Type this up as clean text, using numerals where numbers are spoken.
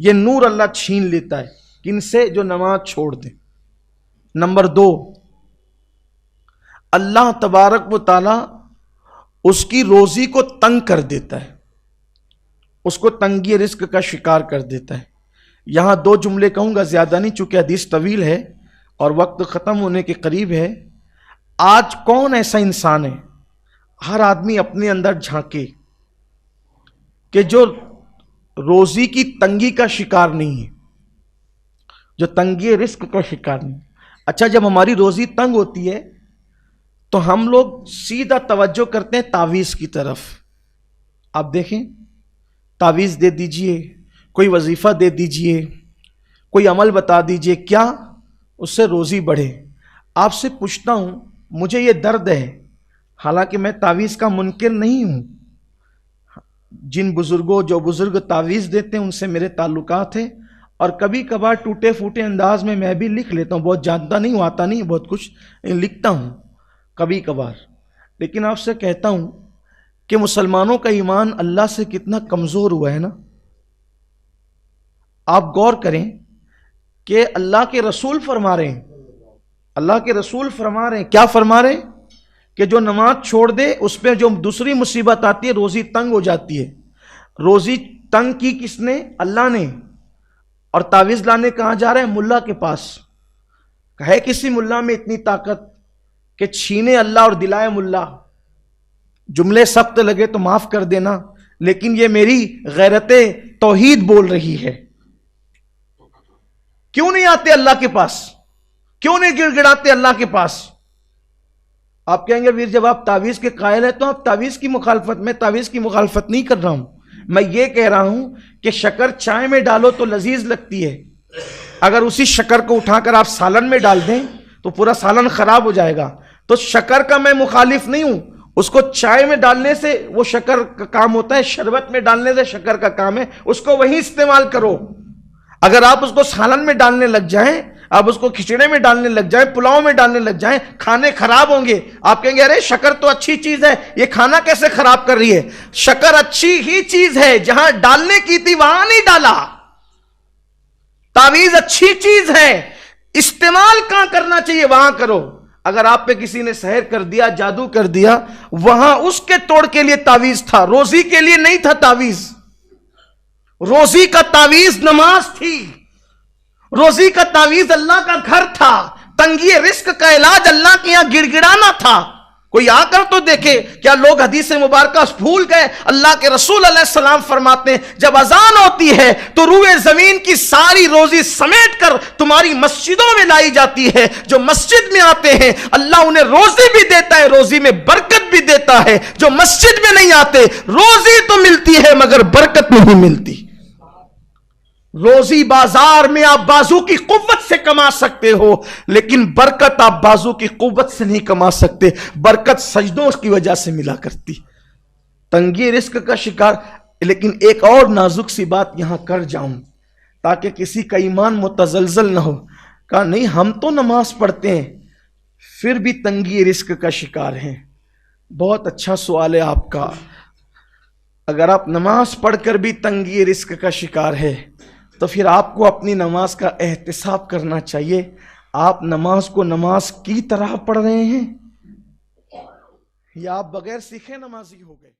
یہ نور اللہ چھین لیتا ہے کن سے؟ جو نماز چھوڑ دے۔ نمبر 2، اللہ تبارک و تعالی اس کی روزی کو تنگ کر دیتا ہے، اس کو تنگی رزق کا شکار کر دیتا ہے۔ یہاں 2 جملے کہوں گا، زیادہ نہیں، چونکہ حدیث طویل ہے اور وقت ختم ہونے کے قریب ہے۔ آج کون ایسا انسان ہے، ہر آدمی اپنے اندر جھانکے، کہ جو روزی کی تنگی کا شکار نہیں ہے، جو تنگی رزق کا شکار نہیں۔ اچھا، جب ہماری روزی تنگ ہوتی ہے تو ہم لوگ سیدھا توجہ کرتے ہیں تعویذ کی طرف۔ آپ دیکھیں، تعویذ دے دیجئے، کوئی وظیفہ دے دیجئے، کوئی عمل بتا دیجئے، کیا اس سے روزی بڑھے۔ آپ سے پوچھتا ہوں، مجھے یہ درد ہے، حالانکہ میں تعویذ کا منکر نہیں ہوں، جن بزرگوں جو بزرگ تعویذ دیتے ہیں ان سے میرے تعلقات ہیں، اور کبھی کبھار ٹوٹے پھوٹے انداز میں بھی لکھ لیتا ہوں، بہت جانتا نہیں ہوں، آتا نہیں بہت کچھ، لکھتا ہوں کبھی کبھار۔ لیکن آپ سے کہتا ہوں کہ مسلمانوں کا ایمان اللہ سے کتنا کمزور ہوا ہے نا۔ آپ غور کریں کہ اللہ کے رسول فرما رہے ہیں، اللہ کے رسول فرما رہے ہیں، کیا فرما رہے ہیں؟ کہ جو نماز چھوڑ دے اس پہ جو دوسری مصیبت آتی ہے، روزی تنگ ہو جاتی ہے۔ روزی تنگ کی کس نے؟ اللہ نے۔ اور تعویذ لانے کہاں جا رہے ہیں؟ ملا کے پاس۔ ہے کسی ملا میں اتنی طاقت کہ چھینے اللہ اور دلائے ملا؟ جملے سخت لگے تو معاف کر دینا، لیکن یہ میری غیرت توحید بول رہی ہے۔ کیوں نہیں آتے اللہ کے پاس؟ کیوں نہیں گڑ گڑاتے اللہ کے پاس؟ آپ کہیں گے ویر جب آپ تعویذ کے قائل ہیں تو آپ تعویذ کی مخالفت، میں تعویذ کی مخالفت نہیں کر رہا ہوں، میں یہ کہہ رہا ہوں کہ شکر چائے میں ڈالو تو لذیذ لگتی ہے، اگر اسی شکر کو اٹھا کر آپ سالن میں ڈال دیں تو پورا سالن خراب ہو جائے گا۔ تو شکر کا میں مخالف نہیں ہوں، اس کو چائے میں ڈالنے سے وہ شکر کا کام ہوتا ہے، شربت میں ڈالنے سے شکر کا کام ہے، اس کو وہی استعمال کرو۔ اگر آپ اس کو سالن میں ڈالنے لگ جائیں، آپ اس کو کھچڑے میں ڈالنے لگ جائیں، پلاؤ میں ڈالنے لگ جائیں، کھانے خراب ہوں گے۔ آپ کہیں گے ارے شکر تو اچھی چیز ہے، یہ کھانا کیسے خراب کر رہی ہے؟ شکر اچھی ہی چیز ہے، جہاں ڈالنے کی تھی وہاں نہیں ڈالا۔ تعویذ اچھی چیز ہے، استعمال کہاں کرنا چاہیے وہاں کرو۔ اگر آپ پہ کسی نے سحر کر دیا، جادو کر دیا، وہاں اس کے توڑ کے لیے تعویذ تھا، روزی کے لیے نہیں تھا تعویذ۔ روزی کا تعویذ نماز تھی، روزی کا تعویذ اللہ کا گھر تھا، تنگی رزق کا علاج اللہ کے یہاں گڑ گڑانا تھا۔ کوئی آ کر تو دیکھے، کیا لوگ حدیث مبارکہ بھول گئے؟ اللہ کے رسول علیہ السلام فرماتے ہیں جب اذان ہوتی ہے تو روئے زمین کی ساری روزی سمیٹ کر تمہاری مسجدوں میں لائی جاتی ہے۔ جو مسجد میں آتے ہیں اللہ انہیں روزی بھی دیتا ہے، روزی میں برکت بھی دیتا ہے۔ جو مسجد میں نہیں آتے، روزی تو ملتی ہے مگر برکت نہیں ملتی۔ روزی بازار میں آپ بازو کی قوت سے کما سکتے ہو، لیکن برکت آپ بازو کی قوت سے نہیں کما سکتے، برکت سجدوں کی وجہ سے ملا کرتی۔ تنگی رزق کا شکار۔ لیکن ایک اور نازک سی بات یہاں کر جاؤں تاکہ کسی کا ایمان متزلزل نہ ہو۔ کہا نہیں ہم تو نماز پڑھتے ہیں پھر بھی تنگی رزق کا شکار ہیں۔ بہت اچھا سوال ہے آپ کا۔ اگر آپ نماز پڑھ کر بھی تنگی رزق کا شکار ہے تو پھر آپ کو اپنی نماز کا احتساب کرنا چاہیے۔ آپ نماز کو نماز کی طرح پڑھ رہے ہیں یا آپ بغیر سیکھے نمازی ہو گئے؟